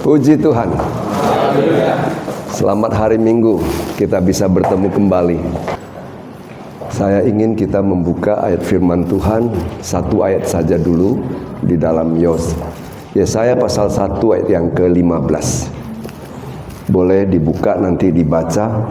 Puji Tuhan. Selamat hari Minggu, kita bisa bertemu kembali. Saya ingin kita membuka ayat firman Tuhan, satu ayat saja dulu di dalam Yesaya pasal 1 ayat yang ke-15. Boleh dibuka, nanti dibaca.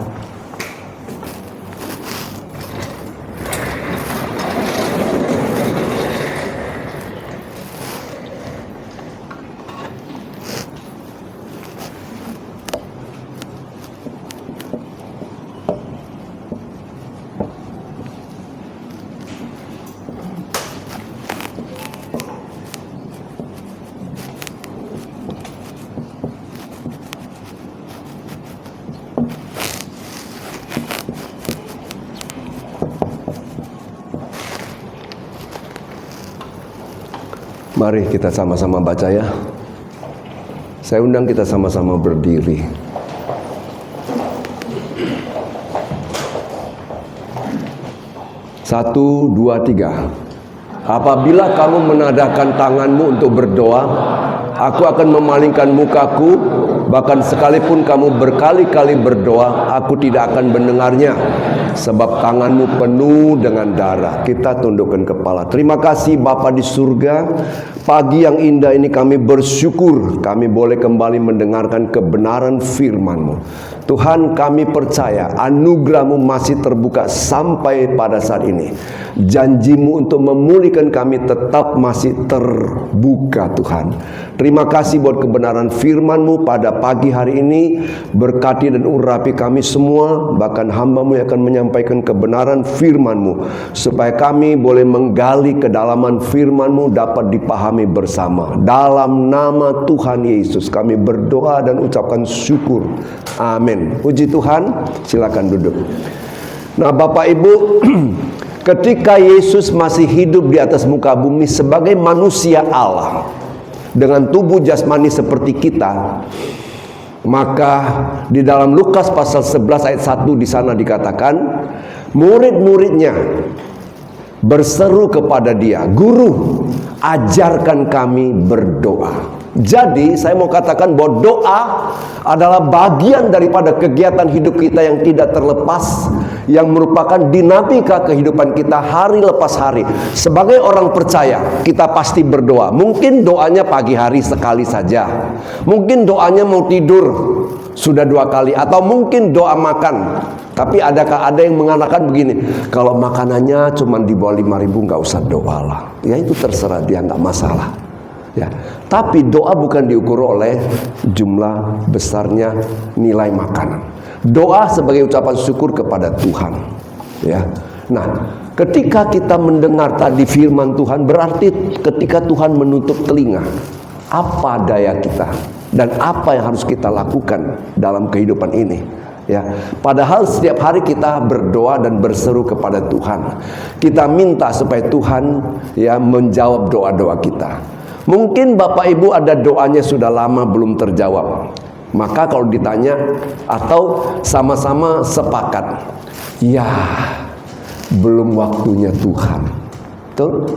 Mari kita sama-sama baca ya. Saya undang kita sama-sama berdiri. Satu, dua, tiga. Apabila kamu menadahkan tanganmu untuk berdoa, aku akan memalingkan mukaku. Bahkan sekalipun kamu berkali-kali berdoa, aku tidak akan mendengarnya. Sebab tanganmu penuh dengan darah. Kita tundukkan kepala. Terima kasih Bapa di surga. Pagi yang indah ini kami bersyukur kami boleh kembali mendengarkan kebenaran firman-Mu. Tuhan, kami percaya anugerah-Mu masih terbuka sampai pada saat ini. Janji-Mu untuk memulihkan kami tetap masih terbuka, Tuhan. Terima kasih buat kebenaran firman-Mu pada pagi hari ini. Berkati dan urapi kami semua, bahkan hamba-Mu yang akan menyampaikan kebenaran firman-Mu, supaya kami boleh menggali kedalaman firman-Mu dapat dipahami bersama. Dalam nama Tuhan Yesus kami berdoa dan ucapkan syukur. Amin. Puji Tuhan. Silakan duduk. Nah, Bapak Ibu, ketika Yesus masih hidup di atas muka bumi sebagai manusia Allah dengan tubuh jasmani seperti kita, maka di dalam Lukas pasal 11 ayat 1 di sana dikatakan, murid-muridnya berseru kepada dia, "Guru, ajarkan kami berdoa." Jadi saya mau katakan bahwa doa adalah bagian daripada kegiatan hidup kita yang tidak terlepas, yang merupakan dinamika kehidupan kita hari lepas hari. Sebagai orang percaya, kita pasti berdoa. Mungkin doanya pagi hari sekali saja, mungkin doanya mau tidur sudah 2 kali, atau mungkin doa makan. Tapi adakah ada yang mengatakan begini, kalau makanannya cuma di bawah 5.000 nggak usah doa lah. Ya itu terserah dia, nggak masalah. Ya, tapi doa bukan diukur oleh jumlah besarnya nilai makanan. Doa sebagai ucapan syukur kepada Tuhan. Ya, nah, ketika kita mendengar tadi firman Tuhan, berarti ketika Tuhan menutup telinga, apa daya kita dan apa yang harus kita lakukan dalam kehidupan ini? Ya, padahal setiap hari kita berdoa dan berseru kepada Tuhan. Kita minta supaya Tuhan ya menjawab doa-doa kita. Mungkin Bapak Ibu ada doanya sudah lama belum terjawab. Maka kalau ditanya atau sama-sama sepakat, ya belum waktunya Tuhan. Betul?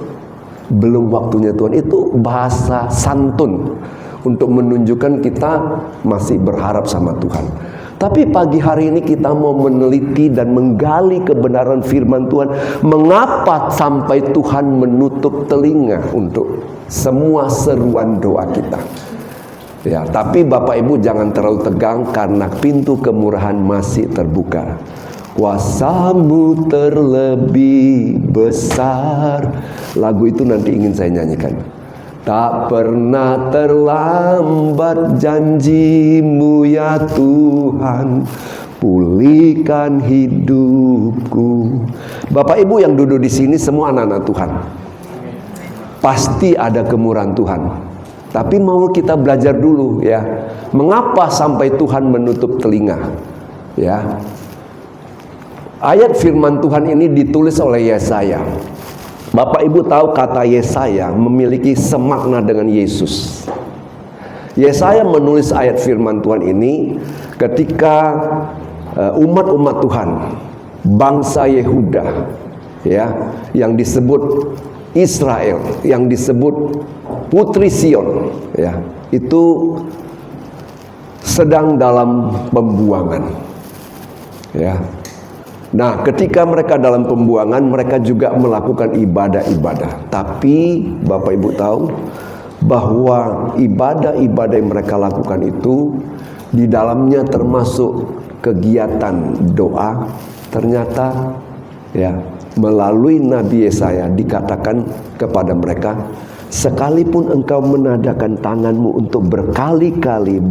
Belum waktunya Tuhan, itu bahasa santun untuk menunjukkan kita masih berharap sama Tuhan. Tapi pagi hari ini kita mau meneliti dan menggali kebenaran firman Tuhan. Mengapa sampai Tuhan menutup telinga untuk semua seruan doa kita? Ya, tapi Bapak Ibu jangan terlalu tegang karena pintu kemurahan masih terbuka. Kuasa-Mu terlebih besar. Lagu itu nanti ingin saya nyanyikan. Tak pernah terlambat janji-Mu ya Tuhan, pulihkan hidupku. Bapak Ibu yang duduk di sini semua anak-anak Tuhan. Pasti ada kemurahan Tuhan. Tapi mau kita belajar dulu ya. Mengapa sampai Tuhan menutup telinga? Ya. Ayat firman Tuhan ini ditulis oleh Yesaya. Bapak Ibu tahu kata Yesaya memiliki semakna dengan Yesus. Yesaya menulis ayat firman Tuhan ini ketika umat-umat Tuhan, bangsa Yehuda, ya, yang disebut Israel, yang disebut Putri Sion, ya, itu sedang dalam pembuangan. Ya. Nah, ketika mereka dalam pembuangan, mereka juga melakukan ibadah-ibadah. Tapi Bapak Ibu tahu bahwa ibadah-ibadah yang mereka lakukan itu di dalamnya termasuk kegiatan doa. Ternyata ya, melalui Nabi Yesaya dikatakan kepada mereka, sekalipun engkau menadakan tanganmu untuk berkali-kali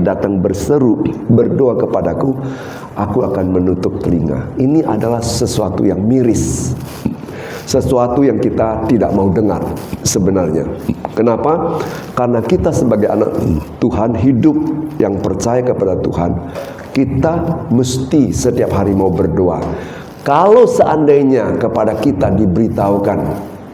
datang berseru, berdoa kepadaku, aku akan menutup telinga. Ini adalah sesuatu yang miris, sesuatu yang kita tidak mau dengar sebenarnya. Kenapa? Karena kita sebagai anak Tuhan, hidup yang percaya kepada Tuhan, kita mesti setiap hari mau berdoa. Kalau seandainya kepada kita diberitahukan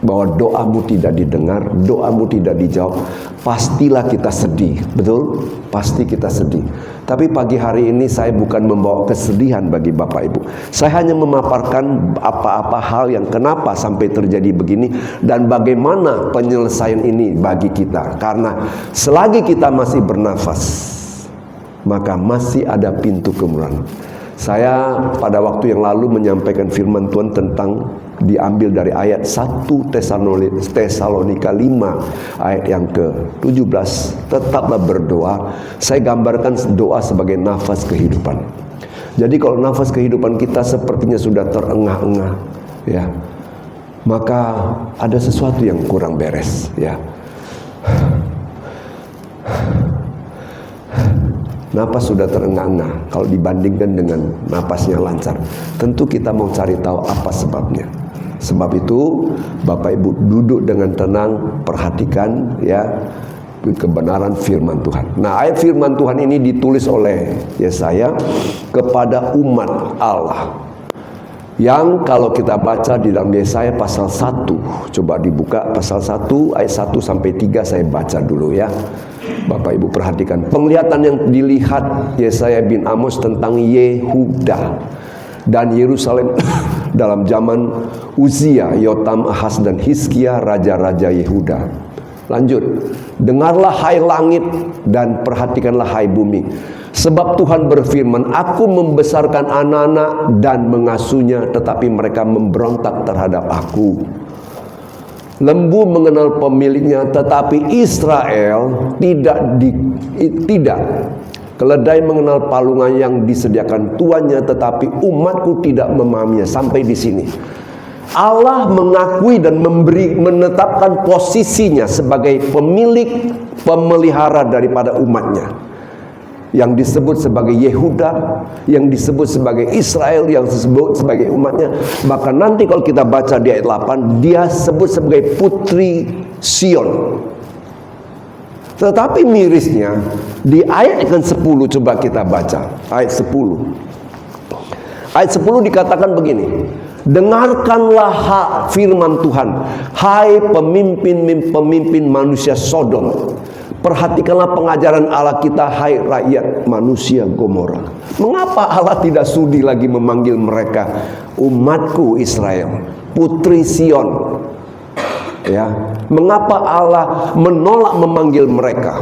bahwa doamu tidak didengar, doamu tidak dijawab, pastilah kita sedih. Betul? Pasti kita sedih. Tapi pagi hari ini saya bukan membawa kesedihan bagi Bapak Ibu. Saya hanya memaparkan apa-apa hal yang kenapa sampai terjadi begini dan bagaimana penyelesaian ini bagi kita. Karena selagi kita masih bernafas, maka masih ada pintu kemuliaan. Saya pada waktu yang lalu menyampaikan firman Tuhan tentang diambil dari ayat 1 Tesalonika 5 ayat yang ke-17, tetaplah berdoa. Saya gambarkan doa sebagai nafas kehidupan. Jadi kalau nafas kehidupan kita sepertinya sudah terengah-engah, ya, maka ada sesuatu yang kurang beres, ya. Napas sudah terengah-engah kalau dibandingkan dengan napasnya lancar. Tentu kita mau cari tahu apa sebabnya. Sebab itu Bapak Ibu duduk dengan tenang, perhatikan ya kebenaran firman Tuhan. Nah, ayat firman Tuhan ini ditulis oleh Yesaya kepada umat Allah. Yang kalau kita baca di dalam Yesaya pasal 1, coba dibuka pasal 1 ayat 1 sampai 3, saya baca dulu ya. Bapak Ibu perhatikan penglihatan yang dilihat Yesaya bin Amos tentang Yehuda dan Yerusalem dalam zaman Uzia, Yotam, Ahaz dan Hizkia, raja-raja Yehuda. Lanjut, dengarlah hai langit dan perhatikanlah hai bumi. Sebab Tuhan berfirman, aku membesarkan anak-anak dan mengasuhnya, tetapi mereka memberontak terhadap aku. Lembu mengenal pemiliknya, tetapi Israel tidak. Keledai mengenal palungan yang disediakan tuannya, tetapi umatku tidak memahaminya. Sampai di sini. Allah mengakui dan menetapkan posisinya sebagai pemilik, pemelihara daripada umatnya. Yang disebut sebagai Yehuda, yang disebut sebagai Israel, yang disebut sebagai umatnya. Bahkan nanti kalau kita baca di ayat 8, dia sebut sebagai putri Sion. Tetapi mirisnya di ayat yang 10, coba kita baca ayat 10. Ayat 10 dikatakan begini, dengarkanlah firman Tuhan, hai pemimpin manusia Sodom. Perhatikanlah pengajaran Allah kita, hai rakyat manusia Gomora. Mengapa Allah tidak sudi lagi memanggil mereka umatku Israel, putri Sion? Ya, mengapa Allah menolak memanggil mereka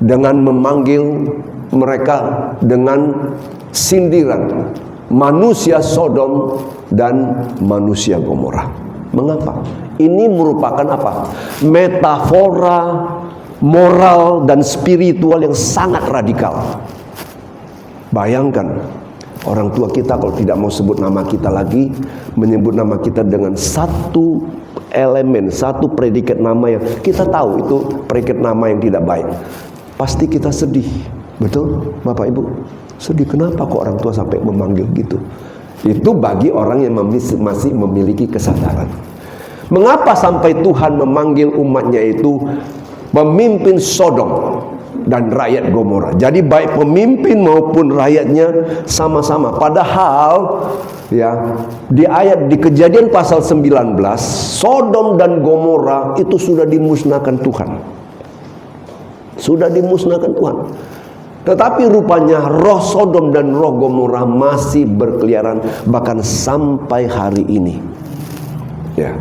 dengan memanggil mereka dengan sindiran manusia Sodom dan manusia Gomora? Mengapa? Ini merupakan apa? Metafora moral dan spiritual yang sangat radikal. Bayangkan, orang tua kita kalau tidak mau sebut nama kita lagi, menyebut nama kita dengan satu elemen, satu predikat nama yang kita tahu itu predikat nama yang tidak baik. Pasti kita sedih. Betul, Bapak Ibu? Sedih, kenapa kok orang tua sampai memanggil gitu? Itu bagi orang yang masih memiliki kesadaran. Mengapa sampai Tuhan memanggil umatnya itu pemimpin Sodom dan rakyat Gomora? Jadi baik pemimpin maupun rakyatnya sama-sama. Padahal ya di Kejadian pasal 19, Sodom dan Gomora itu sudah dimusnahkan Tuhan. Sudah dimusnahkan Tuhan. Tetapi rupanya roh Sodom dan roh Gomora masih berkeliaran bahkan sampai hari ini. Ya.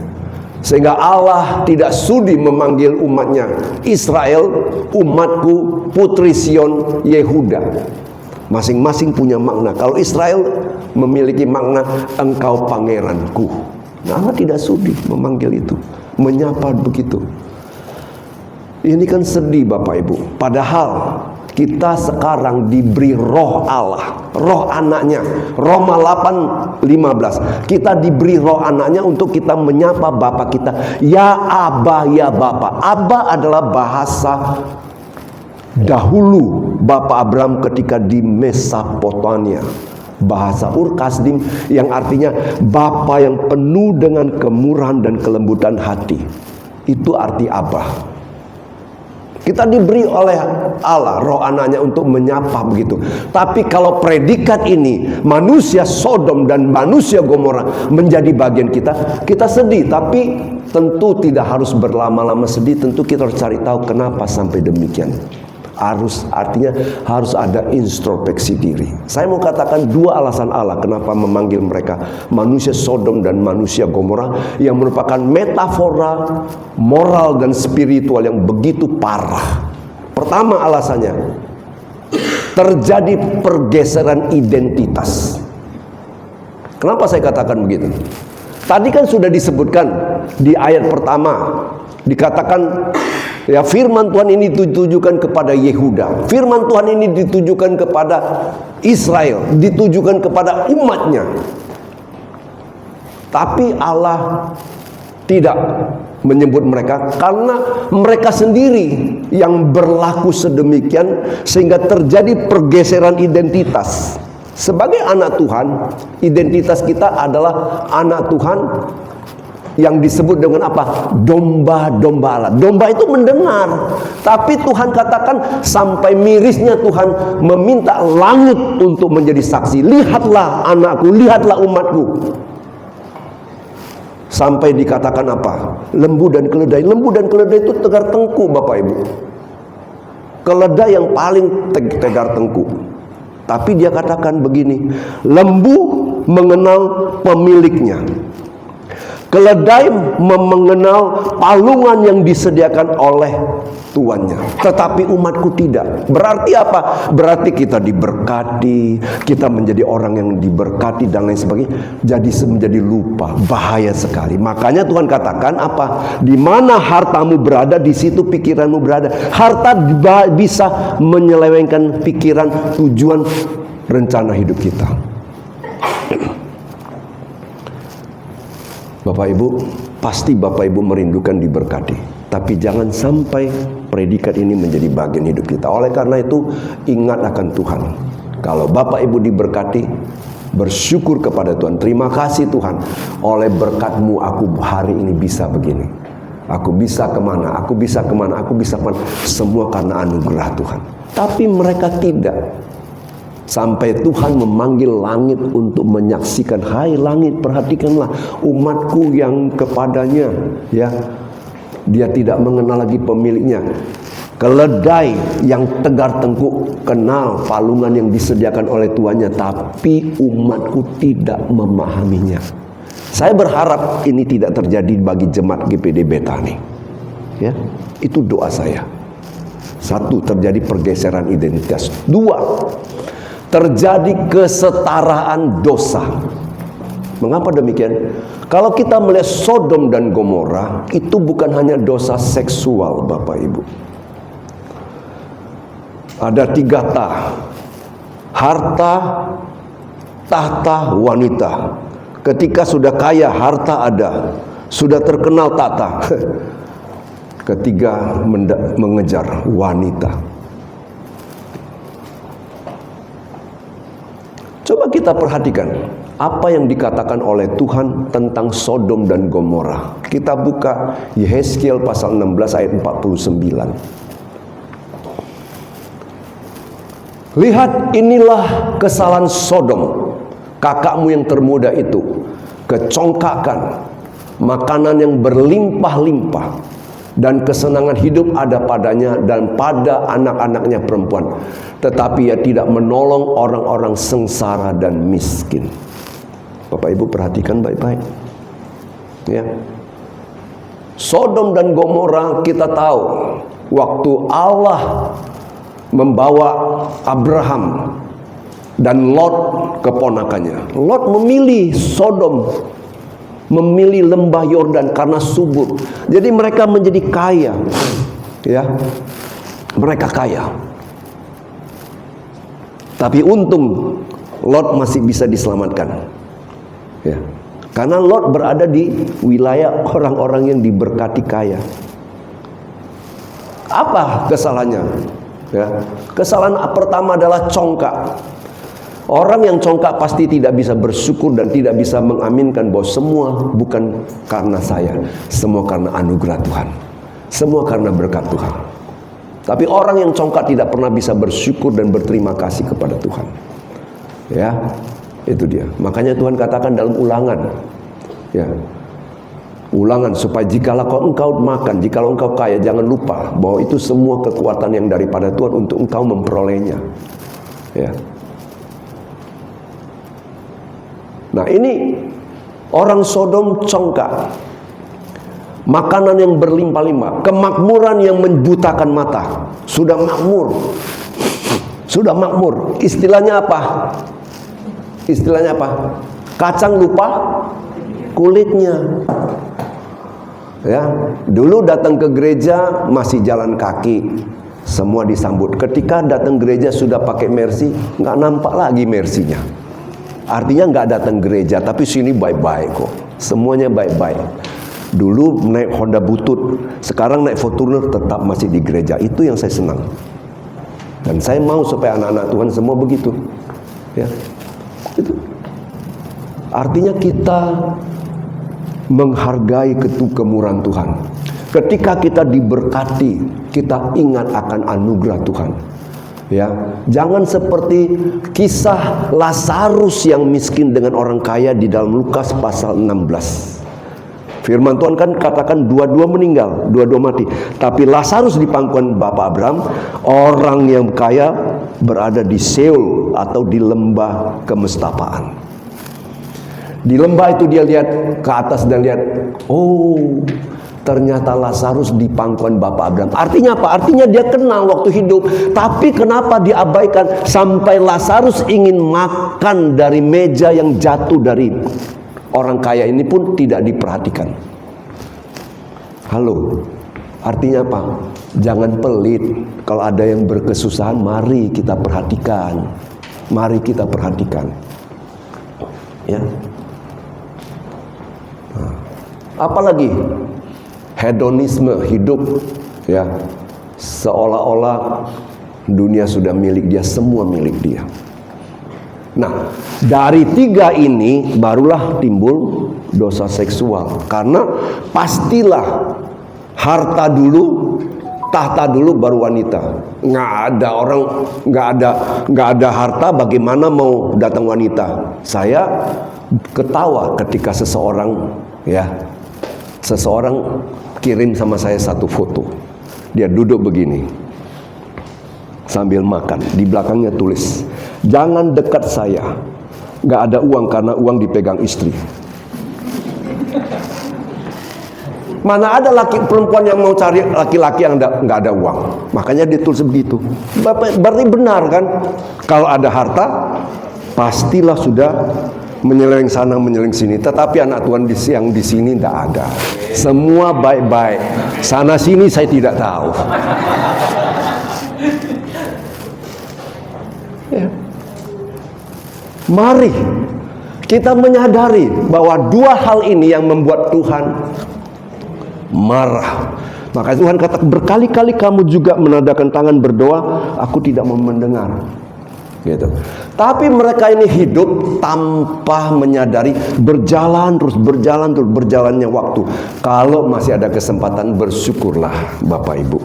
Sehingga Allah tidak sudi memanggil umatnya Israel, umatku, putri Sion, Yehuda. Masing-masing punya makna. Kalau Israel memiliki makna engkau pangeranku. Nah, Allah tidak sudi memanggil itu, menyapa begitu. Ini kan sedih Bapak Ibu. Padahal kita sekarang diberi roh Allah, roh anaknya. Roma 8:15. Kita diberi roh anaknya untuk kita menyapa Bapa kita. Ya Aba, ya Bapa. Aba adalah bahasa dahulu Bapak Abraham ketika di Mesopotamia. Bahasa Ur-Kasdim yang artinya Bapa yang penuh dengan kemurahan dan kelembutan hati. Itu arti Abah. Kita diberi oleh Allah roh anaknya untuk menyapa begitu. Tapi kalau predikat ini manusia Sodom dan manusia Gomora menjadi bagian kita, kita sedih. Tapi tentu tidak harus berlama-lama sedih. Tentu kita harus cari tahu kenapa sampai demikian. Artinya harus ada introspeksi diri. Saya mau katakan dua alasan Allah kenapa memanggil mereka manusia Sodom dan manusia Gomora, yang merupakan metafora moral dan spiritual yang begitu parah. Pertama alasannya, terjadi pergeseran identitas. Kenapa saya katakan begitu? Tadi kan sudah disebutkan di ayat pertama, dikatakan ya, firman Tuhan ini ditujukan kepada Yehuda. Firman Tuhan ini ditujukan kepada Israel, ditujukan kepada umatnya. Tapi Allah tidak menyebut mereka karena mereka sendiri yang berlaku sedemikian sehingga terjadi pergeseran identitas. Sebagai anak Tuhan, identitas kita adalah anak Tuhan yang disebut dengan apa? Domba-domba Allah. Domba itu mendengar. Tapi Tuhan katakan sampai mirisnya Tuhan meminta langit untuk menjadi saksi. Lihatlah anakku, lihatlah umatku. Sampai dikatakan apa? Lembu dan keledai. Lembu dan keledai itu tegar tengku Bapak Ibu. Keledai yang paling tegar tengku. Tapi dia katakan begini, lembu mengenal pemiliknya. Keledai mengenal palungan yang disediakan oleh tuannya. Tetapi umatku tidak. Berarti apa? Berarti kita diberkati, kita menjadi orang yang diberkati dan lain sebagainya. Jadi menjadi lupa. Bahaya sekali. Makanya Tuhan katakan apa? Di mana hartamu berada, di situ pikiranmu berada. Harta bisa menyelewengkan pikiran, tujuan, rencana hidup kita. Bapak Ibu, pasti Bapak Ibu merindukan diberkati. Tapi jangan sampai predikat ini menjadi bagian hidup kita. Oleh karena itu, ingat akan Tuhan. Kalau Bapak Ibu diberkati, bersyukur kepada Tuhan. Terima kasih Tuhan, oleh berkat-Mu aku hari ini bisa begini. Aku bisa kemana, aku bisa kemana, aku bisa kemana. Semua karena anugerah Tuhan. Tapi mereka tidak. Sampai Tuhan memanggil langit untuk menyaksikan, hai langit, perhatikanlah umatku yang kepadanya, ya, dia tidak mengenal lagi pemiliknya. Keledai yang tegar tengkuk kenal palungan yang disediakan oleh tuannya, tapi umatku tidak memahaminya. Saya berharap ini tidak terjadi bagi jemaat GPD Betani. Ya, itu doa saya. Satu, terjadi pergeseran identitas. Dua, terjadi kesetaraan dosa. Mengapa demikian? Kalau kita melihat Sodom dan Gomora, itu bukan hanya dosa seksual Bapak Ibu. Ada 3 harta, tahta, wanita. Ketika sudah kaya, harta ada, sudah terkenal tata. Ketiga, mengejar wanita. Coba kita perhatikan apa yang dikatakan oleh Tuhan tentang Sodom dan Gomora. Kita buka Yehezkiel pasal 16 ayat 49. Lihat, inilah kesalahan Sodom, kakakmu yang termuda itu. Kecongkakan, makanan yang berlimpah-limpah, dan kesenangan hidup ada padanya dan pada anak-anaknya perempuan. Tetapi ia tidak menolong orang-orang sengsara dan miskin. Bapak Ibu perhatikan baik-baik. Ya. Sodom dan Gomora kita tahu, waktu Allah membawa Abraham dan Lot keponakannya. Lot memilih Sodom, memilih lembah Yordan karena subur. Jadi mereka menjadi kaya. Ya. Mereka kaya. Tapi untung Lot masih bisa diselamatkan. Ya. Karena Lot berada di wilayah orang-orang yang diberkati kaya. Apa kesalahannya? Ya. Kesalahan pertama adalah congkak. Orang yang congkak pasti tidak bisa bersyukur dan tidak bisa mengaminkan bahwa semua bukan karena saya, semua karena anugerah Tuhan, semua karena berkat Tuhan. Tapi orang yang congkak tidak pernah bisa bersyukur dan berterima kasih kepada Tuhan. Ya, itu dia. Makanya Tuhan katakan dalam Ulangan, ya, Ulangan, supaya jikalau engkau makan, jikalau engkau kaya, jangan lupa bahwa itu semua kekuatan yang daripada Tuhan untuk engkau memperolehnya. Ya. Nah, ini orang Sodom congkak. Makanan yang berlimpah-limpah, kemakmuran yang membutakan mata. Sudah makmur. Sudah makmur. Istilahnya apa? Istilahnya apa? Kacang lupa kulitnya. Ya, dulu datang ke gereja masih jalan kaki, semua disambut. Ketika datang gereja sudah pakai mercy, nggak nampak lagi mercy-nya. Artinya nggak datang gereja, tapi sini baik-baik kok. Semuanya baik-baik. Dulu naik Honda Butut, sekarang naik Fortuner tetap masih di gereja. Itu yang saya senang. Dan saya mau supaya anak-anak Tuhan semua begitu. Ya, itu. Artinya kita menghargai kemurahan Tuhan. Ketika kita diberkati, kita ingat akan anugerah Tuhan. Ya, jangan seperti kisah Lazarus yang miskin dengan orang kaya di dalam Lukas pasal 16. Firman Tuhan kan katakan dua-dua meninggal, dua-dua mati. Tapi Lazarus di pangkuan Bapak Abraham, orang yang kaya berada di Seol atau di lembah kemestapaan. Di lembah itu dia lihat ke atas dan lihat, oh, ternyata Lazarus di pangkuan Bapak Abraham. Artinya apa? Artinya dia kenal waktu hidup. Tapi kenapa diabaikan sampai Lazarus ingin makan dari meja yang jatuh dari orang kaya ini pun tidak diperhatikan. Halo, artinya apa? Jangan pelit. Kalau ada yang berkesusahan, mari kita perhatikan. Mari kita perhatikan. Ya. Nah, apalagi hedonisme hidup, ya, seolah-olah dunia sudah milik dia, semua milik dia. Nah, dari tiga ini barulah timbul dosa seksual. Karena pastilah harta dulu, tahta dulu, baru wanita. Nggak ada orang, nggak ada harta, bagaimana mau datang wanita? Saya ketawa ketika seseorang, ya, seseorang kirim sama saya satu foto. Dia duduk begini sambil makan. Di belakangnya tulis, jangan dekat saya, nggak ada uang karena uang dipegang istri. Mana ada laki perempuan yang mau cari laki-laki yang nggak ada uang? Makanya dia tulis begitu. Berarti benar kan? Kalau ada harta, pastilah sudah menyeleweng sana menyeleweng sini. Tetapi anak Tuhan yang di sini tidak ada. Semua baik-baik. Sana sini saya tidak tahu. Ya. Mari kita menyadari bahwa dua hal ini yang membuat Tuhan marah. Maka Tuhan kata, berkali-kali kamu juga menadakan tangan berdoa, aku tidak mau mendengar. Gitu. Tapi mereka ini hidup tanpa menyadari, berjalan terus berjalannya waktu. Kalau masih ada kesempatan, bersyukurlah Bapak Ibu.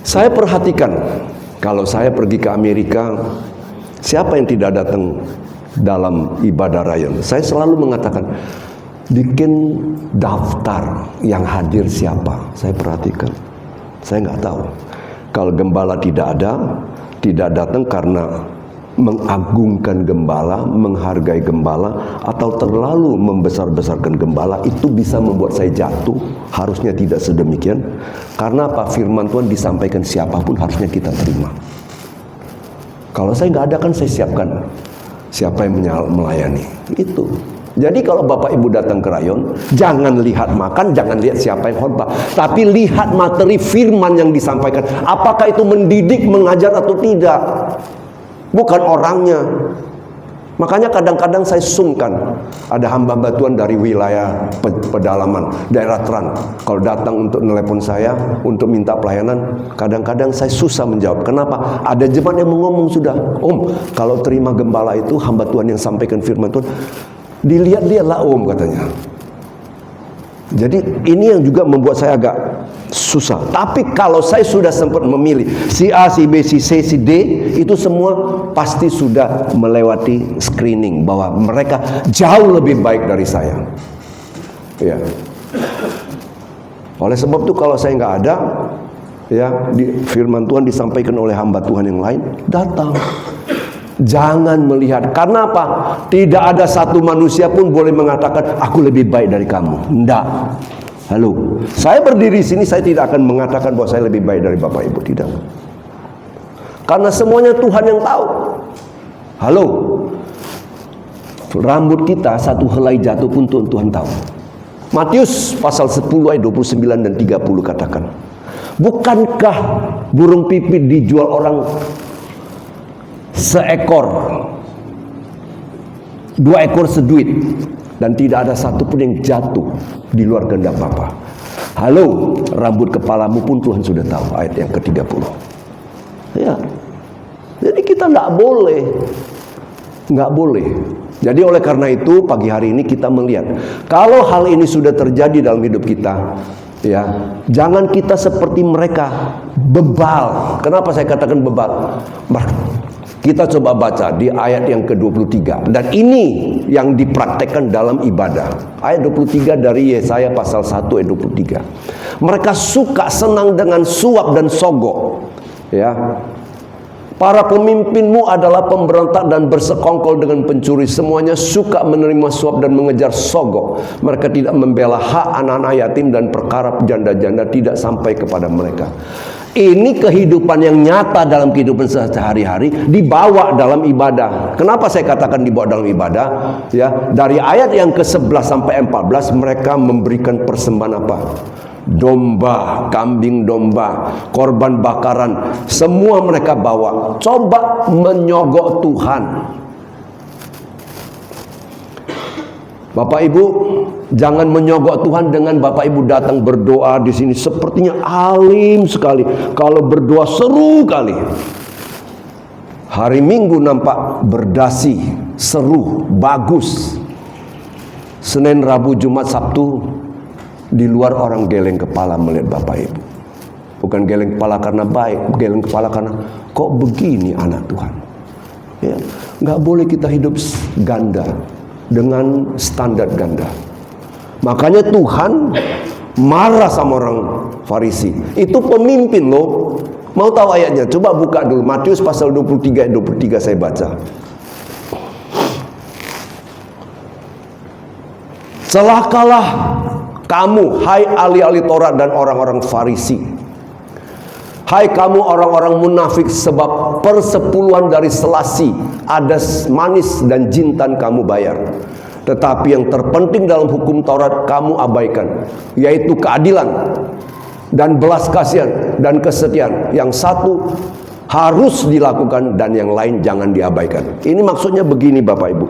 Saya perhatikan, kalau saya pergi ke Amerika, siapa yang tidak datang dalam ibadah rayon? Saya selalu mengatakan, bikin daftar yang hadir siapa. Saya perhatikan, saya nggak tahu. Kalau gembala tidak ada, tidak datang karena mengagungkan gembala, menghargai gembala, atau terlalu membesar-besarkan gembala, itu bisa membuat saya jatuh. Harusnya tidak sedemikian. Karena apa? Firman Tuhan disampaikan siapapun harusnya kita terima. Kalau saya nggak ada kan saya siapkan siapa yang melayani. Itu. Jadi kalau Bapak Ibu datang ke rayon, jangan lihat makan, jangan lihat siapa yang khotbah, tapi lihat materi firman yang disampaikan. Apakah itu mendidik, mengajar atau tidak? Bukan orangnya. Makanya kadang-kadang saya sungkan ada hamba-hamba Tuhan dari wilayah pedalaman, daerah Tran. Kalau datang untuk telepon saya untuk minta pelayanan, kadang-kadang saya susah menjawab. Kenapa? Ada jemaat yang ngomong sudah, Om, kalau terima gembala itu hamba Tuhan yang sampaikan firman Tuhan, dilihat-lihatlah Om, katanya. Jadi ini yang juga membuat saya agak susah. Tapi kalau saya sudah sempat memilih si A, si B, si C, si D, itu semua pasti sudah melewati screening bahwa mereka jauh lebih baik dari saya. Ya. Oleh sebab itu kalau saya nggak ada, ya, firman Tuhan disampaikan oleh hamba Tuhan yang lain, datang. Jangan melihat. Karena apa? Tidak ada satu manusia pun boleh mengatakan aku lebih baik dari kamu. Tidak. Halo. Saya berdiri sini, saya tidak akan mengatakan bahwa saya lebih baik dari Bapak Ibu. Tidak. Karena semuanya Tuhan yang tahu. Halo. Rambut kita satu helai jatuh pun Tuhan tahu. Matius pasal 10 ayat 29 dan 30 katakan, bukankah burung pipit dijual orang seekor, 2 ekor seduit, dan tidak ada satu pun yang jatuh di luar kehendak Bapa. Halo, rambut kepalamu pun Tuhan sudah tahu. Ayat yang ke-30. Ya. Jadi kita nggak boleh. Jadi oleh karena itu pagi hari ini kita melihat, kalau hal ini sudah terjadi dalam hidup kita, ya, jangan kita seperti mereka bebal. Kenapa saya katakan bebal? Kita coba baca di ayat yang ke-23. Dan ini yang dipraktekkan dalam ibadah. Ayat 23 dari Yesaya pasal 1 ayat 23. Mereka suka senang dengan suap dan sogok. Ya. Para pemimpinmu adalah pemberontak dan bersekongkol dengan pencuri. Semuanya suka menerima suap dan mengejar sogok. Mereka tidak membela hak anak-anak yatim dan perkara janda-janda tidak sampai kepada mereka. Ini kehidupan yang nyata dalam kehidupan sehari-hari dibawa dalam ibadah. Kenapa saya katakan dibawa dalam ibadah? Ya, dari ayat yang ke-11 sampai 14 mereka memberikan persembahan apa? Domba, kambing domba, korban bakaran, semua mereka bawa. Coba menyogok Tuhan. Bapak Ibu, jangan menyogok Tuhan dengan Bapak Ibu datang berdoa di sini sepertinya alim sekali. Kalau berdoa seru kali. Hari Minggu nampak berdasi, seru, bagus. Senin, Rabu, Jumat, Sabtu di luar orang geleng kepala melihat Bapak Ibu. Bukan geleng kepala karena baik, geleng kepala karena kok begini anak Tuhan. Ya, nggak boleh kita hidup ganda dengan standar ganda. Makanya Tuhan marah sama orang Farisi. Itu pemimpin loh. Mau tahu ayatnya? Coba buka dulu Matius pasal 23 ayat 23 saya baca. Celakalah kamu, hai ahli-ahli Taurat dan orang-orang Farisi. Hai kamu orang-orang munafik, sebab persepuluhan dari selasi, adas manis dan jintan kamu bayar. Tetapi yang terpenting dalam hukum Taurat kamu abaikan, yaitu keadilan dan belas kasihan dan kesetiaan. Yang satu harus dilakukan dan yang lain jangan diabaikan. Ini maksudnya begini Bapak Ibu.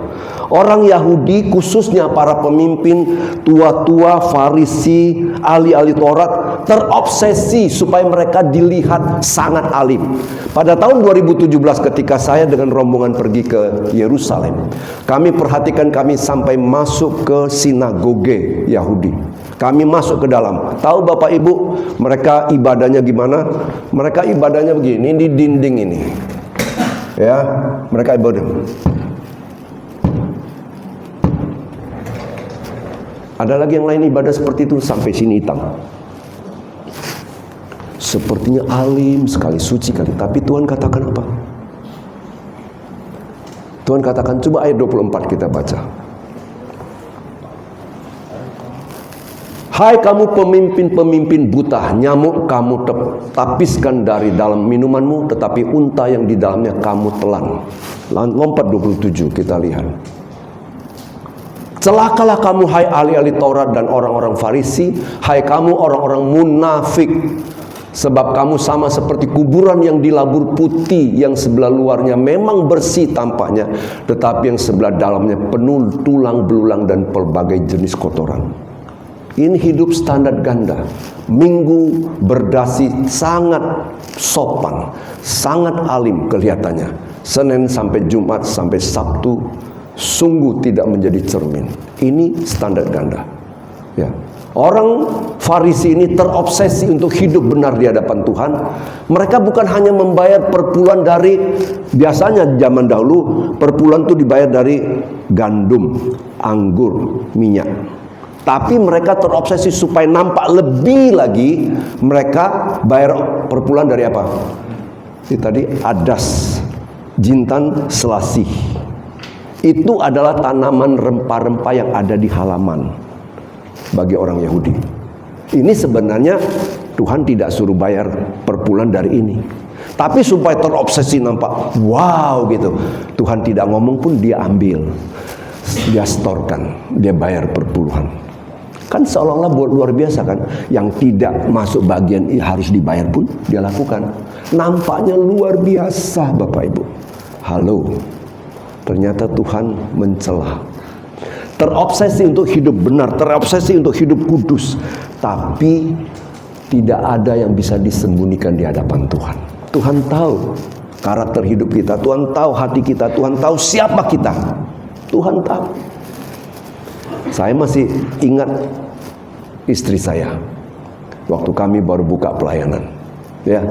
Orang Yahudi khususnya para pemimpin, tua-tua, Farisi, ahli-ahli Taurat terobsesi supaya mereka dilihat sangat alim. Pada tahun 2017 ketika saya dengan rombongan pergi ke Yerusalem, kami perhatikan kami sampai masuk ke sinagoge Yahudi. Kami masuk ke dalam. Tahu Bapak Ibu mereka ibadahnya gimana? Mereka ibadahnya begini, di dinding ini. Ya, mereka ibadah. Ada lagi yang lain ibadah seperti itu sampai sini hitam. Sepertinya alim sekali, suci kali. Tapi Tuhan katakan apa? Tuhan katakan, coba ayat 24 kita baca. Hai kamu pemimpin-pemimpin buta, nyamuk kamu tapiskan dari dalam minumanmu, tetapi unta yang di dalamnya kamu telan. Lompat 27 kita lihat. Celakalah kamu hai ahli-ahli Taurat dan orang-orang Farisi, hai kamu orang-orang munafik, sebab kamu sama seperti kuburan yang dilabur putih, yang sebelah luarnya memang bersih tampaknya, tetapi yang sebelah dalamnya penuh tulang belulang dan pelbagai jenis kotoran. Ini hidup standar ganda. Minggu berdasi sangat sopan, sangat alim kelihatannya. Senin sampai Jumat sampai Sabtu sungguh tidak menjadi cermin. Ini standar ganda. Ya. Orang Farisi ini terobsesi untuk hidup benar di hadapan Tuhan. Mereka bukan hanya membayar perpuluhan dari, biasanya zaman dahulu perpuluhan itu dibayar dari gandum, anggur, minyak. Tapi mereka terobsesi supaya nampak lebih lagi, mereka bayar perpuluhan dari apa? Ini tadi adas, jintan, selasih. Itu adalah tanaman rempah-rempah yang ada di halaman bagi orang Yahudi. Ini sebenarnya Tuhan tidak suruh bayar perpuluhan dari ini, tapi supaya terobsesi nampak wow gitu. Tuhan tidak ngomong pun dia ambil, dia setorkan, dia bayar perpuluhan. Kan seolah-olah luar biasa kan. Yang tidak masuk bagian harus dibayar pun dia lakukan. Nampaknya luar biasa Bapak Ibu. Halo. Ternyata Tuhan mencela. Terobsesi untuk hidup benar, terobsesi untuk hidup kudus. Tapi tidak ada yang bisa disembunyikan di hadapan Tuhan. Tuhan tahu karakter hidup kita, Tuhan tahu hati kita, Tuhan tahu siapa kita. Tuhan tahu. Saya masih ingat istri saya waktu kami baru buka pelayanan. Ya,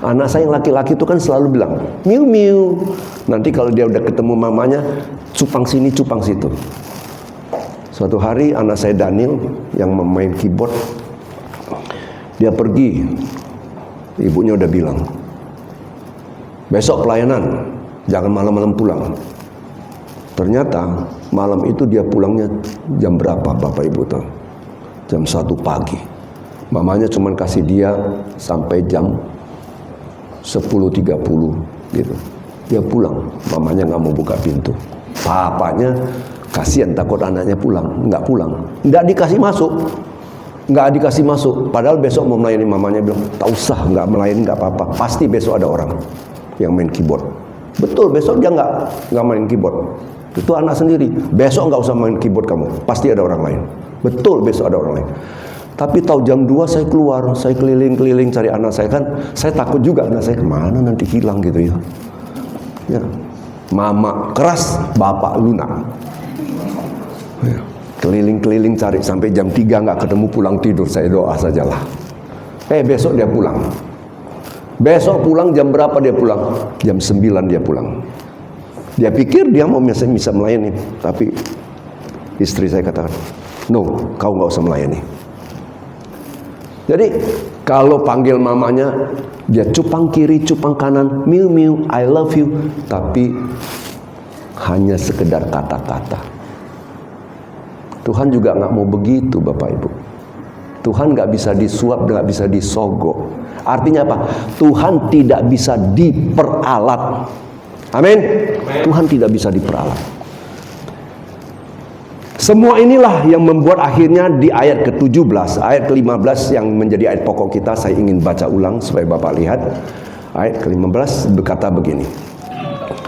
anak saya yang laki-laki itu kan selalu bilang, miu miu. Nanti kalau dia udah ketemu mamanya, cupang sini, cupang situ. Suatu hari anak saya Daniel yang memain keyboard, dia pergi. Ibunya udah bilang, besok pelayanan, jangan malam-malam pulang. Ternyata malam itu dia pulangnya jam berapa Bapak Ibu tahu? Jam 1 pagi. Mamanya cuma kasih dia sampai jam 10.30 gitu. Dia pulang, mamanya nggak mau buka pintu. Papanya kasihan takut anaknya pulang, nggak pulang. Nggak dikasih masuk. Nggak dikasih masuk. Padahal besok mau melayani, mamanya bilang, tak usah, nggak melayani, nggak apa-apa. Pasti besok ada orang yang main keyboard. Betul, besok dia nggak main keyboard. Itu anak sendiri. Besok nggak usah main keyboard kamu. Pasti ada orang lain. Betul, besok ada orang lain. Tapi tahu jam 2 saya keluar, saya keliling-keliling cari anak saya kan. Saya takut juga anak saya kemana nanti hilang gitu ya. Ya. Mama keras, bapak lunak. Ya. Keliling-keliling cari sampai jam 3 nggak ketemu, pulang tidur. Saya doa sajalah. Besok dia pulang. Besok pulang jam berapa dia pulang? Jam 9 dia pulang. Dia pikir dia mau bisa melayani, tapi istri saya katakan, no, kau nggak usah melayani. Jadi kalau panggil mamanya, dia cupang kiri, cupang kanan, miu miu, I love you, tapi hanya sekedar kata-kata. Tuhan juga nggak mau begitu Bapak Ibu. Tuhan nggak bisa disuap, nggak bisa disogok. Artinya apa? Tuhan tidak bisa diperalat. Amin. Tuhan tidak bisa diperalat. Semua inilah yang membuat akhirnya di ayat ke-17, ayat ke-15 yang menjadi ayat pokok kita, saya ingin baca ulang supaya Bapak lihat. Ayat ke-15 berkata begini.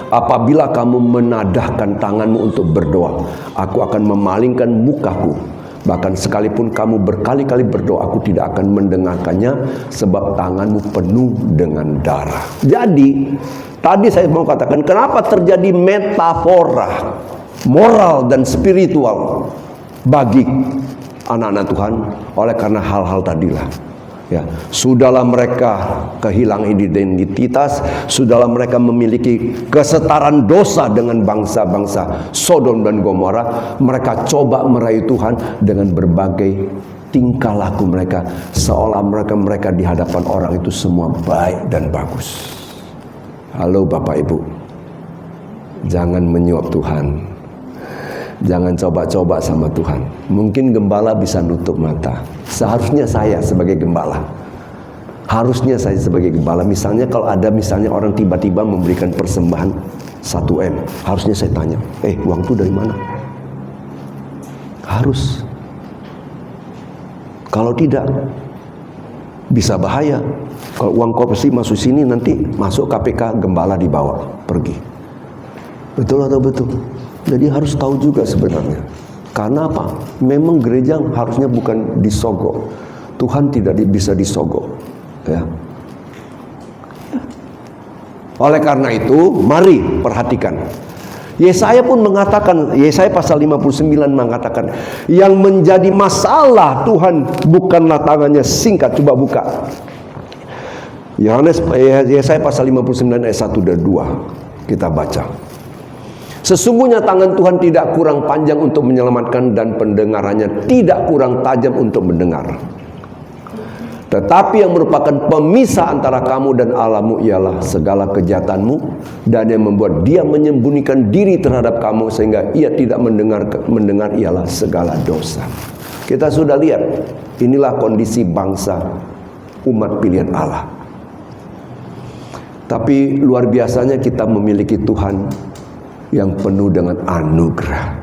Apabila kamu menadahkan tanganmu untuk berdoa, aku akan memalingkan mukaku. Bahkan sekalipun kamu berkali-kali berdoa, aku tidak akan mendengarkannya, sebab tanganmu penuh dengan darah. Jadi, tadi saya mau katakan, kenapa terjadi metafora moral dan spiritual bagi anak-anak Tuhan? Oleh karena hal-hal tadilah. Ya, sudahlah mereka kehilangan identitas, sudahlah mereka memiliki kesetaraan dosa dengan bangsa-bangsa Sodom dan Gomora. Mereka coba merayu Tuhan dengan berbagai tingkah laku mereka, seolah mereka di hadapan orang itu semua baik dan bagus. Halo Bapak Ibu. Jangan menyuap Tuhan. Jangan coba-coba sama Tuhan. Mungkin gembala bisa nutup mata. Seharusnya saya sebagai gembala. Harusnya saya sebagai gembala. Misalnya kalau ada orang tiba-tiba memberikan persembahan 1M. Harusnya saya tanya, uang itu dari mana? Harus. Kalau tidak, bisa bahaya. Kalau uang korupsi masuk sini, nanti masuk KPK, gembala dibawa pergi. Betul atau betul? Jadi harus tahu juga sebenarnya. Karena apa? Memang gereja harusnya bukan disogok. Tuhan tidak bisa disogok. Ya. Oleh karena itu, mari perhatikan. Yesaya pun mengatakan, Yesaya pasal 59 mengatakan, yang menjadi masalah Tuhan bukanlah tangannya singkat. Coba buka. Yesaya pasal 59 ayat 1 dan 2. Kita baca. Sesungguhnya tangan Tuhan tidak kurang panjang untuk menyelamatkan dan pendengarannya tidak kurang tajam untuk mendengar. Tetapi yang merupakan pemisah antara kamu dan Allahmu ialah segala kejahatanmu, dan yang membuat dia menyembunyikan diri terhadap kamu sehingga ia tidak mendengar ialah segala dosa. Kita sudah lihat, inilah kondisi bangsa umat pilihan Allah. Tapi luar biasanya kita memiliki Tuhan yang penuh dengan anugerah.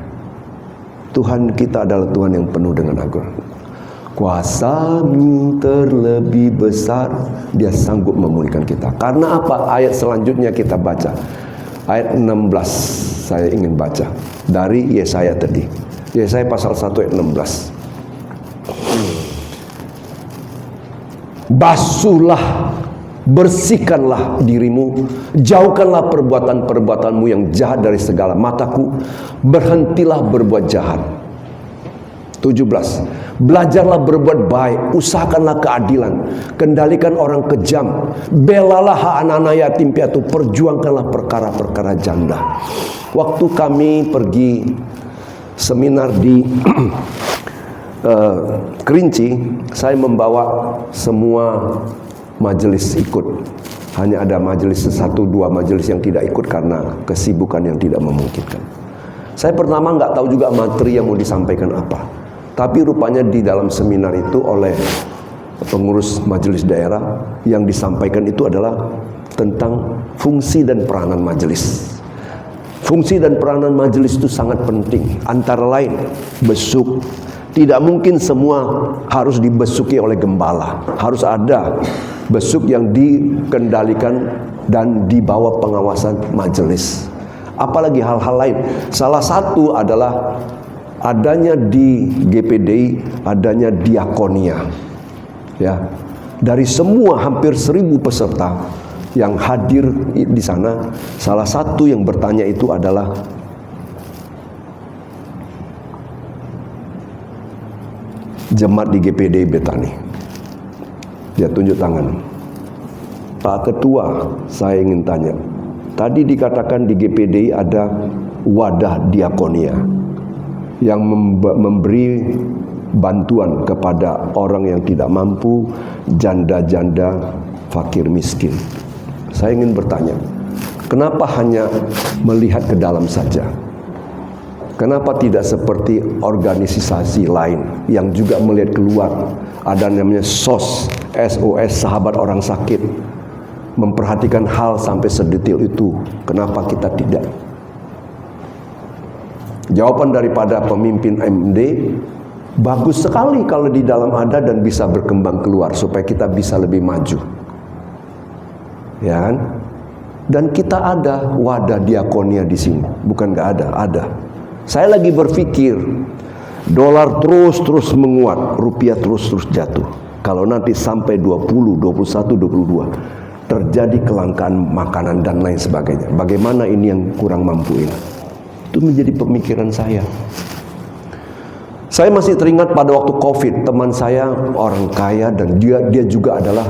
Tuhan kita adalah Tuhan yang penuh dengan anugerah. Kuasa-Mu terlebih besar, Dia sanggup memulihkan kita. Karena apa? Ayat selanjutnya kita baca. Ayat 16 saya ingin baca dari Yesaya tadi. Yesaya pasal 1 ayat 16. Basuhlah, bersihkanlah dirimu, jauhkanlah perbuatan-perbuatanmu yang jahat dari segala mataku, berhentilah berbuat jahat. 17. Belajarlah berbuat baik, usahakanlah keadilan, kendalikan orang kejam, belalah hak anak-anak yatim piatu, perjuangkanlah perkara-perkara janda. Waktu kami pergi seminar di Kerinci, saya membawa semua majelis ikut. Hanya ada majelis 1-2 majelis yang tidak ikut karena kesibukan yang tidak memungkinkan. Saya pertama nggak tahu juga materi yang mau disampaikan apa. Tapi rupanya di dalam seminar itu oleh pengurus majelis daerah yang disampaikan itu adalah tentang fungsi dan peranan majelis. Fungsi dan peranan majelis itu sangat penting. Antara lain besuk. Tidak mungkin semua harus dibesuki oleh gembala. Harus ada besuk yang dikendalikan dan di bawah pengawasan majelis. Apalagi hal-hal lain. Salah satu adalah adanya di GPDI, adanya diakonia. Ya, dari semua hampir 1000 peserta yang hadir di sana, salah satu yang bertanya itu adalah jemaat di GPDI Betani. Dia tunjuk tangan. Pak Ketua, saya ingin tanya. Tadi dikatakan di GPDI ada wadah diakonia yang memberi bantuan kepada orang yang tidak mampu, janda-janda, fakir miskin. Saya ingin bertanya, kenapa hanya melihat ke dalam saja? Kenapa tidak seperti organisasi lain yang juga melihat keluar? Ada namanya SOS, sahabat orang sakit. Memperhatikan hal sampai sedetil itu. Kenapa kita tidak? Jawaban daripada pemimpin MD, bagus sekali kalau di dalam ada dan bisa berkembang keluar supaya kita bisa lebih maju. Ya kan? Dan kita ada wadah diakonia di sini. Bukan nggak ada, ada. Saya lagi berpikir, dolar terus menguat, rupiah terus jatuh. Kalau nanti sampai 20, 21, 22, terjadi kelangkaan makanan dan lain sebagainya. Bagaimana ini yang kurang mampu ini? Itu menjadi pemikiran saya. Saya masih teringat pada waktu COVID, teman saya orang kaya dan dia juga adalah,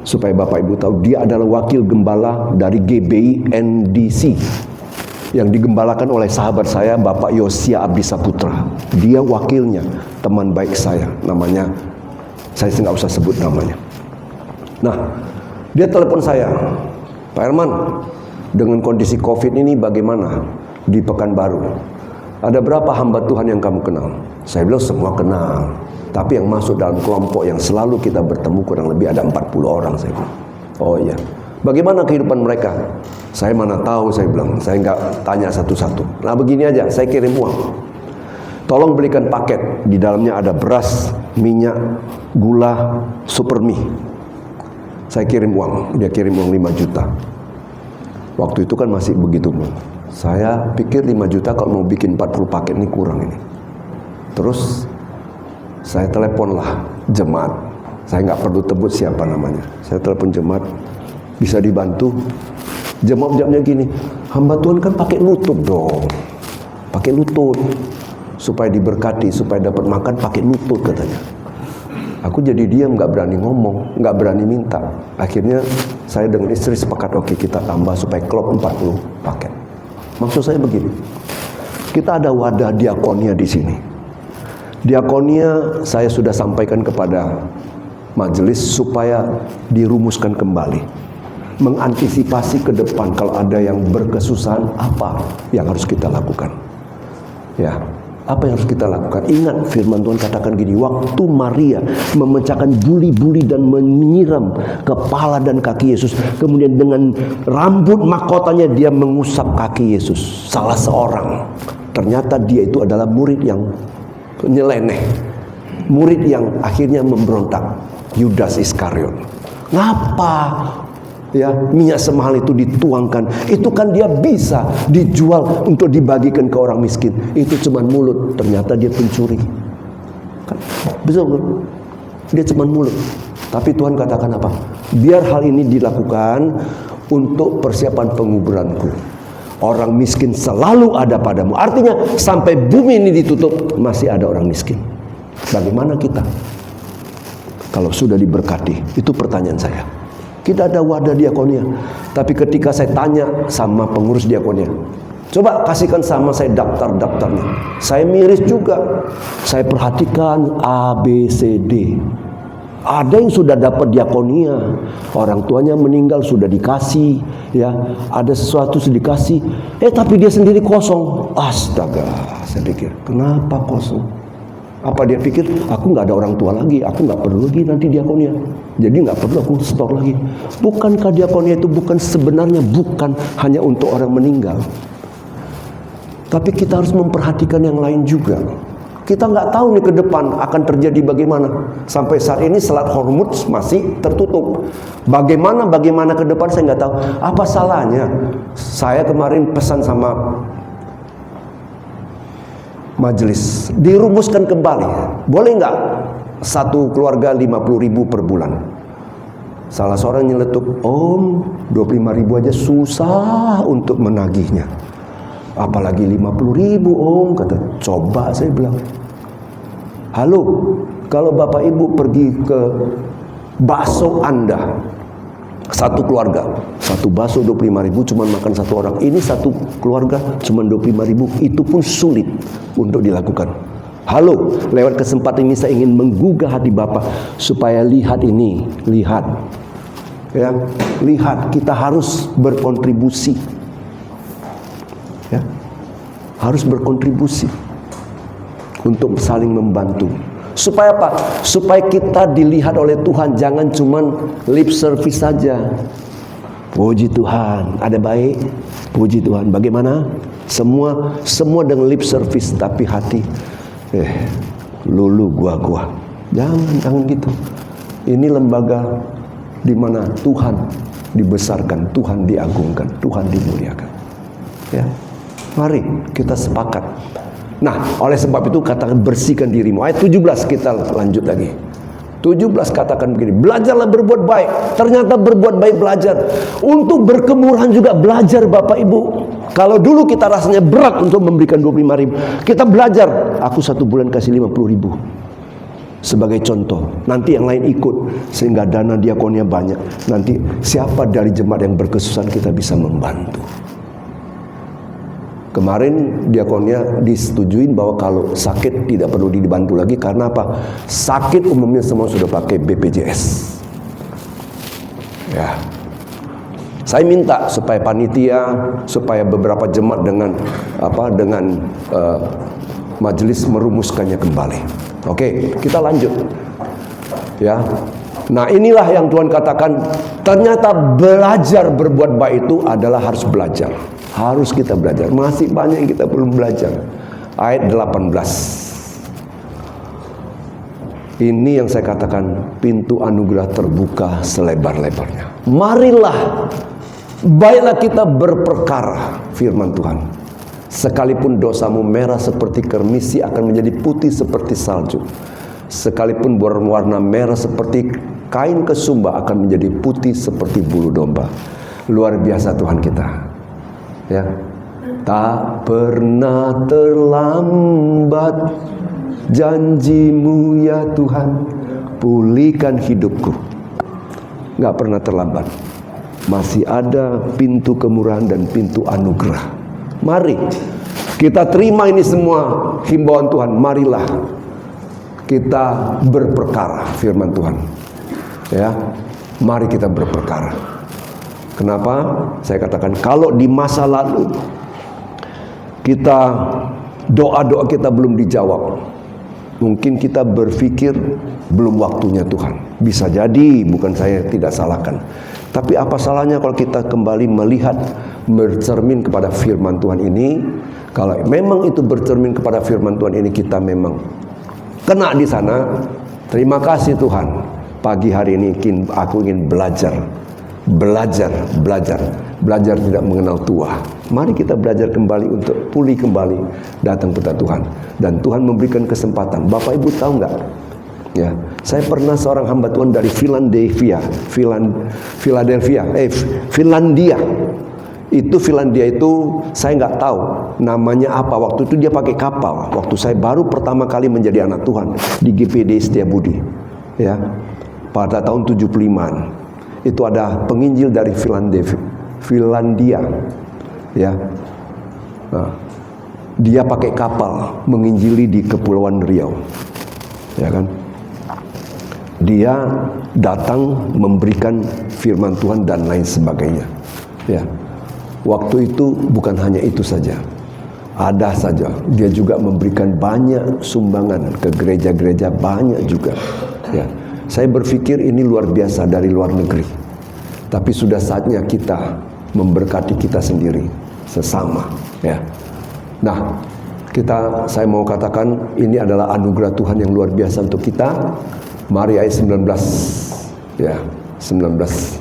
supaya Bapak Ibu tahu, dia adalah wakil gembala dari GBI NDC yang digembalakan oleh sahabat saya, Bapak Yosia Abisaputra. Dia wakilnya, teman baik saya, namanya, saya nggak usah sebut namanya. Nah, dia telepon saya, Pak Herman, dengan kondisi COVID ini bagaimana di Pekanbaru? Ada berapa hamba Tuhan yang kamu kenal? Saya bilang semua kenal. Tapi yang masuk dalam kelompok yang selalu kita bertemu kurang lebih ada 40 orang, saya bilang. Oh iya. Bagaimana kehidupan mereka? Saya mana tahu, saya bilang. Saya nggak tanya satu-satu. Nah begini aja, saya kirim uang. Tolong belikan paket. Di dalamnya ada beras, minyak, gula, super mie. Saya kirim uang. Dia kirim uang 5 juta. Waktu itu kan masih begitu. Saya pikir 5 juta kalau mau bikin 40 paket ini kurang ini. Terus saya teleponlah jemaat. Saya nggak perlu tebut siapa namanya. Saya telepon jemaat, bisa dibantu. Jemaat jawabnya gini, hamba Tuhan kan pakai lutut dong, pakai lutut supaya diberkati, supaya dapat makan pakai lutut katanya. Aku jadi diam, nggak berani ngomong, nggak berani minta. Akhirnya saya dengan istri sepakat, oke kita tambah supaya klop 40 paket. Maksud saya begini, kita ada wadah diakonia di sini. Diakonia saya sudah sampaikan kepada majelis supaya dirumuskan kembali, mengantisipasi ke depan kalau ada yang berkesusahan apa yang harus kita lakukan. Ya, apa yang harus kita lakukan? Ingat firman Tuhan katakan gini, waktu Maria memecahkan buli-buli dan menyiram kepala dan kaki Yesus, kemudian dengan rambut mahkotanya dia mengusap kaki Yesus, salah seorang. Ternyata dia itu adalah murid yang nyeleneh, murid yang akhirnya memberontak, Yudas Iskariot. Ngapa ya minyak semahal itu dituangkan? Itu kan dia bisa dijual untuk dibagikan ke orang miskin. Itu cuma mulut, ternyata dia pencuri kan? Betul, dia cuma mulut. Tapi Tuhan katakan apa? Biar hal ini dilakukan untuk persiapan penguburanku. Orang miskin selalu ada padamu. Artinya sampai bumi ini ditutup masih ada orang miskin. Bagaimana kita kalau sudah diberkati? Itu pertanyaan saya. Kita ada wadah diakonia, tapi ketika saya tanya sama pengurus diakonia, coba kasihkan sama saya daftar-daftarnya. Saya miris juga. Saya perhatikan A, B, C, D. Ada yang sudah dapat diakonia, orang tuanya meninggal sudah dikasih, ya, ada sesuatu sudah dikasih, tapi dia sendiri kosong. Astaga, saya pikir, kenapa kosong? Apa dia pikir aku nggak ada orang tua lagi, aku nggak perlu lagi nanti diakonia, jadi nggak perlu aku stok lagi? Bukankah diakonia itu sebenarnya bukan hanya untuk orang meninggal, tapi kita harus memperhatikan yang lain juga. Kita nggak tahu nih ke depan akan terjadi bagaimana. Sampai saat ini Selat Hormuz masih tertutup. Bagaimana ke depan saya nggak tahu. Apa salahnya? Saya kemarin pesan sama majelis, dirumuskan kembali. Boleh nggak satu keluarga 50.000 per bulan? Salah seorang nyeletuk, Om 25.000 aja susah untuk menagihnya, apalagi 50.000 Om. Kata, coba saya bilang, halo, kalau Bapak Ibu pergi ke bakso Anda, satu keluarga, satu bakso 25.000 cuma makan satu orang. Ini satu keluarga cuma 25.000, itu pun sulit untuk dilakukan. Halo, lewat kesempatan ini saya ingin menggugah hati Bapak supaya lihat ini, lihat, ya, lihat kita harus berkontribusi. Ya, harus berkontribusi untuk saling membantu. Supaya apa? Supaya kita dilihat oleh Tuhan, jangan cuman lip service saja. Puji Tuhan, ada baik. Puji Tuhan. Bagaimana? Semua dengan lip service, tapi hati lulu gua. Jangan gitu. Ini lembaga di mana Tuhan dibesarkan, Tuhan diagungkan, Tuhan dimuliakan. Ya. Mari kita sepakat. Nah, oleh sebab itu katakan bersihkan dirimu. Ayat 17 kita lanjut lagi. 17 katakan begini, belajarlah berbuat baik. Ternyata berbuat baik belajar. Untuk berkemurahan juga belajar Bapak Ibu. Kalau dulu kita rasanya berat untuk memberikan 25.000, kita belajar. Aku 1 bulan kasih 50.000. Sebagai contoh, nanti yang lain ikut sehingga dana diakonia banyak. Nanti siapa dari jemaat yang berkesusahan kita bisa membantu. Kemarin diakonia disetujuin bahwa kalau sakit tidak perlu dibantu lagi. Karena apa? Sakit umumnya semua sudah pakai BPJS. Ya, Saya minta supaya panitia, supaya beberapa jemaat dengan majelis merumuskannya kembali. Oke, kita lanjut. Ya. Nah, inilah yang Tuhan katakan, ternyata belajar berbuat baik itu adalah harus belajar. Harus kita belajar. Masih banyak yang kita belum belajar. Ayat 18. Ini yang saya katakan, pintu anugerah terbuka selebar-lebarnya. Marilah, baiklah kita berperkara, firman Tuhan. Sekalipun dosamu merah seperti kermisi akan menjadi putih seperti salju. Sekalipun berwarna merah seperti kain kesumba akan menjadi putih seperti bulu domba. Luar biasa Tuhan kita. Ya. Tak pernah terlambat janjimu ya Tuhan, pulihkan hidupku. Gak pernah terlambat. Masih ada pintu kemurahan dan pintu anugerah. Mari kita terima ini semua himbauan Tuhan. Marilah kita berperkara, firman Tuhan. Ya, mari kita berperkara. Kenapa? Saya katakan, kalau di masa lalu doa-doa kita belum dijawab, mungkin kita berpikir belum waktunya Tuhan. Bisa jadi, bukan saya tidak salahkan. Tapi apa salahnya kalau kita kembali melihat, bercermin kepada firman Tuhan ini. Kalau memang itu bercermin kepada firman Tuhan ini, kita memang kena di sana. Terima kasih Tuhan. Pagi hari ini aku ingin belajar tidak mengenal tua. Mari kita belajar kembali untuk pulih kembali datang kepada Tuhan. Dan Tuhan memberikan kesempatan. Bapak Ibu tahu nggak? Ya, saya pernah seorang hamba Tuhan dari Finlandia. Finlandia itu saya nggak tahu namanya apa. Waktu itu dia pakai kapal. Waktu saya baru pertama kali menjadi anak Tuhan di GPD Setiabudi. Ya, pada tahun 75-an. Itu ada penginjil dari Finlandia. Ya. Nah, dia pakai kapal menginjili di Kepulauan Riau. Ya kan? Dia datang memberikan firman Tuhan dan lain sebagainya. Ya. Waktu itu bukan hanya itu saja. Ada saja. Dia juga memberikan banyak sumbangan ke gereja-gereja, banyak juga. Ya. Saya berpikir ini luar biasa dari luar negeri. Tapi sudah saatnya kita memberkati kita sendiri, sesama. Ya. Nah, saya mau katakan ini adalah anugerah Tuhan yang luar biasa untuk kita. Mari ayat 19. Ya, 19.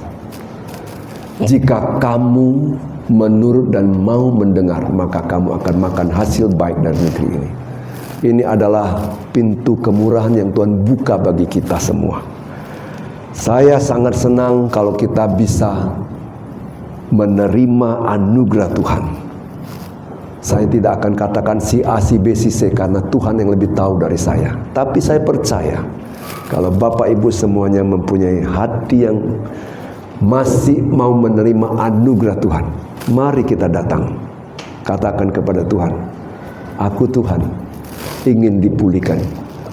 Jika kamu menurut dan mau mendengar, maka kamu akan makan hasil baik dari negeri ini. Ini adalah pintu kemurahan yang Tuhan buka bagi kita semua. Saya sangat senang kalau kita bisa menerima anugerah Tuhan. Saya tidak akan katakan si A, si B, si C, karena Tuhan yang lebih tahu dari saya. Tapi saya percaya kalau Bapak Ibu semuanya mempunyai hati yang masih mau menerima anugerah Tuhan, mari kita datang. Katakan kepada Tuhan, aku Tuhan ingin dipulihkan,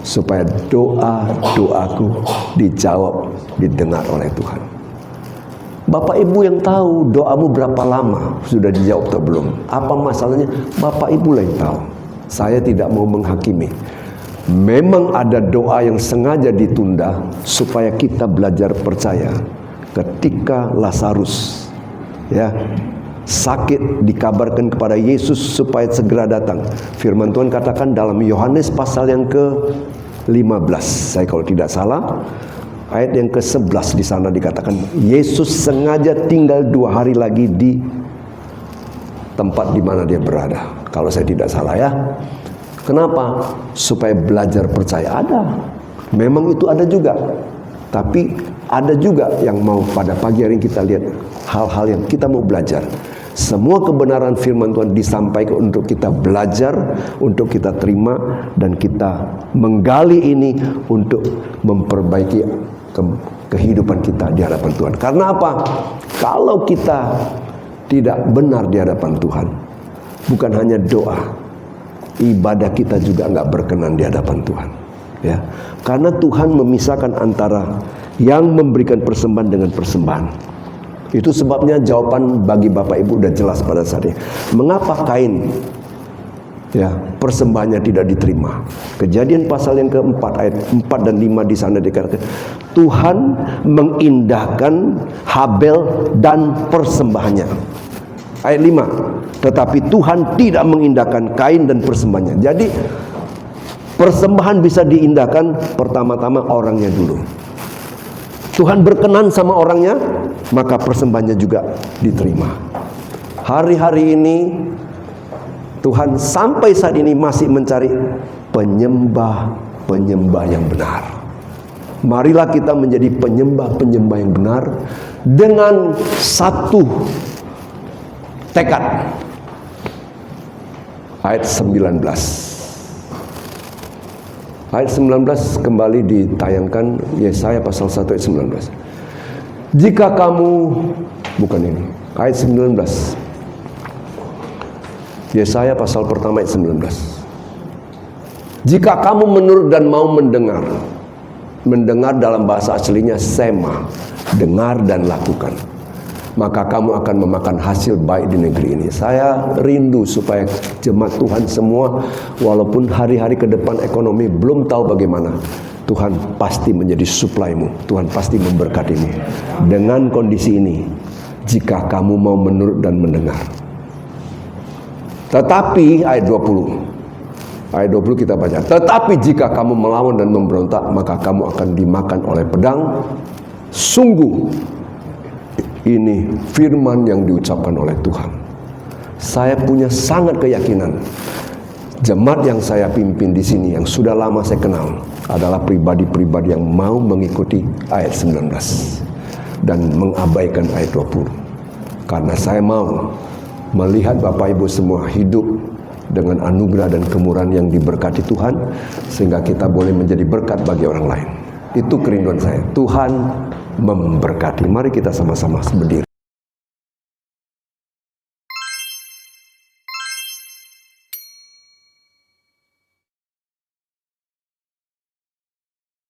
supaya doa-doaku dijawab, didengar oleh Tuhan. Bapak Ibu yang tahu doamu berapa lama sudah dijawab atau belum. Apa masalahnya? Bapak Ibu lah yang tahu. Saya tidak mau menghakimi. Memang ada doa yang sengaja ditunda supaya kita belajar percaya. Ketika Lazarus sakit, dikabarkan kepada Yesus supaya segera datang. Firman Tuhan katakan dalam Yohanes pasal yang ke-15, saya kalau tidak salah, ayat yang ke-11 di sana dikatakan Yesus sengaja tinggal 2 hari lagi di tempat di mana dia berada. Kalau saya tidak salah ya. Kenapa? Supaya belajar percaya. Ada. Memang itu ada juga. Tapi ada juga yang mau pada pagi hari ini kita lihat hal-hal yang kita mau belajar. Semua kebenaran firman Tuhan disampaikan untuk kita belajar, untuk kita terima, dan kita menggali ini untuk memperbaiki kehidupan kita di hadapan Tuhan. Karena apa? Kalau kita tidak benar di hadapan Tuhan, bukan hanya doa, ibadah kita juga nggak berkenan di hadapan Tuhan. Ya, karena Tuhan memisahkan antara yang memberikan persembahan dengan persembahan. Itu sebabnya jawaban bagi Bapak Ibu udah jelas pada saat ini. Mengapa Kain persembahannya tidak diterima? Kejadian pasal yang keempat ayat 4 dan 5 di sana dikatakan Tuhan mengindahkan Habel dan persembahannya. Ayat 5, tetapi Tuhan tidak mengindahkan Kain dan persembahannya. Jadi persembahan bisa diindahkan pertama-tama orangnya dulu. Tuhan berkenan sama orangnya, maka persembahannya juga diterima. Hari-hari ini Tuhan sampai saat ini masih mencari penyembah-penyembah yang benar. Marilah kita menjadi penyembah-penyembah yang benar dengan satu tekad. Ayat 19. Ayat 19 kembali ditayangkan, Yesaya pasal 1 ayat 19. Jika kamu, bukan ini, ayat 19. Yesaya pasal pertama ayat 19. Jika kamu menurut dan mau mendengar. Mendengar dalam bahasa aslinya sema, dengar dan lakukan. Maka kamu akan memakan hasil baik di negeri ini. Saya rindu supaya jemaat Tuhan semua, walaupun hari-hari ke depan ekonomi belum tahu bagaimana, Tuhan pasti menjadi supply-mu. Tuhan pasti memberkatimu. Dengan kondisi ini, jika kamu mau menurut dan mendengar. Tetapi ayat 20. Ayat 20 kita baca. Tetapi jika kamu melawan dan memberontak, maka kamu akan dimakan oleh pedang. Sungguh ini firman yang diucapkan oleh Tuhan. Saya punya sangat keyakinan jemaat yang saya pimpin di sini yang sudah lama saya kenal adalah pribadi-pribadi yang mau mengikuti ayat 19 dan mengabaikan ayat 20. Karena saya mau melihat Bapak Ibu semua hidup dengan anugerah dan kemurahan yang diberkati Tuhan, sehingga kita boleh menjadi berkat bagi orang lain. Itu kerinduan saya. Tuhan memberkati. Mari kita sama-sama berdiri.